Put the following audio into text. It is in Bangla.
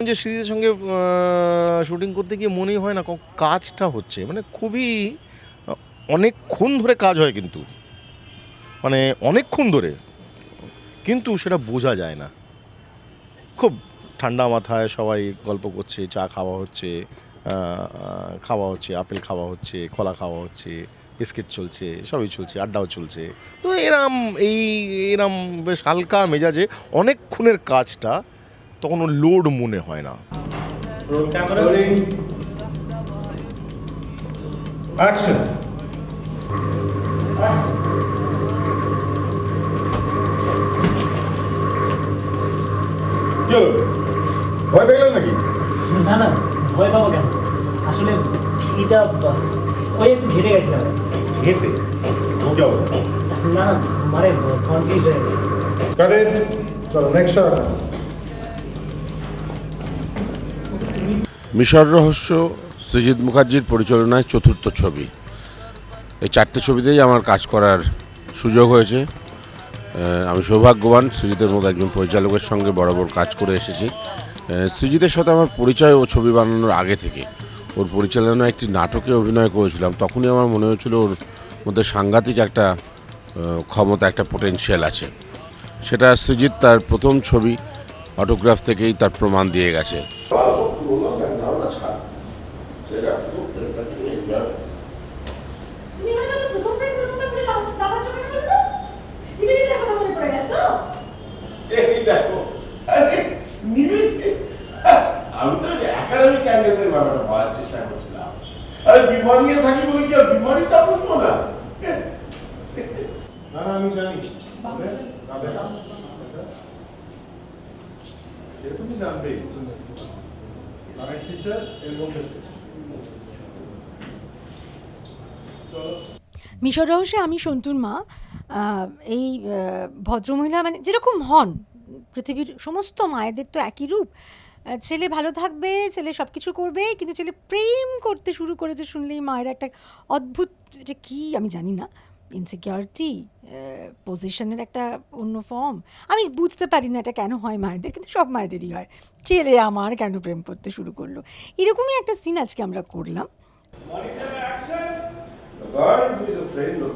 যে স্মৃতির সঙ্গে শুটিং করতে গিয়ে মনেই হয় না কাজটা হচ্ছে, মানে খুবই অনেকক্ষণ ধরে কাজ হয়, কিন্তু মানে অনেকক্ষণ ধরে, কিন্তু সেটা বোঝা যায় না। খুব ঠান্ডা মাথায় সবাই গল্প করছে, চা খাওয়া হচ্ছে, খাওয়া হচ্ছে, আপেল খাওয়া হচ্ছে, কলা খাওয়া হচ্ছে, বিস্কিট চলছে, সবই চলছে, আড্ডাও চলছে। তো এরম বেশ হালকা মেজাজে অনেকক্ষণের কাজটা তখন ওর লোড মনে হয় না। ভয় পেলেন নাকি? না না, ভয় পাবো কেন? আসলে এটা ওই একটু ঘেটে গেছিলাম। ঘেটে কি অবস্থা? না না, মানে কনফিউজ হয়ে গেছে। চলো নেক্সট শট। মিশর রহস্য সৃজিত মুখার্জির পরিচালনায় চতুর্থ ছবি। এই 4টে ছবিতেই আমার কাজ করার সুযোগ হয়েছে। আমি সৌভাগ্যবান সৃজিতের মতো একজন পরিচালকের সঙ্গে বরাবর কাজ করে এসেছি। সৃজিতের সাথে আমার পরিচয় ও ছবি বানানোর আগে থেকে। ওর পরিচালনায় একটি নাটকে অভিনয় করেছিলাম, তখনই আমার মনে হয়েছিল ওর মধ্যে সাংঘাতিক একটা ক্ষমতা, একটা পোটেনশিয়াল আছে। সেটা সৃজিত তার প্রথম ছবি অটোগ্রাফ থেকেই তার প্রমাণ দিয়ে গেছে। আমি তো একাডেমিক ক্যান্ডিডেটের ব্যাপারটা বলার চেষ্টা করছিলাম। আরে বিমারিয়ে থাকি বলে কি আর বিমারিটা বুঝবো না? না না, আমি জানি তুমি জানবে টিচার এর মধ্যে মিশর রহস্যে আমি সন্তুর মা। এই ভদ্রমহিলা মানে যেরকম হন, পৃথিবীর সমস্ত মায়েদের তো একই রূপ। ছেলে ভালো থাকবে, ছেলে সব কিছু করবে, কিন্তু ছেলে প্রেম করতে শুরু করেছে শুনলেই মায়ের একটা অদ্ভুত, এটা কী আমি জানি না, ইনসিকিউরিটি, পজিশনের একটা অন্য ফর্ম। আমি বুঝতে পারি না এটা কেন হয় মায়েদের, কিন্তু সব মায়েদেরই হয়। ছেলে আমার কেন প্রেম করতে শুরু করলো, এরকমই একটা সিন আজকে আমরা করলাম। The girl who is a friend of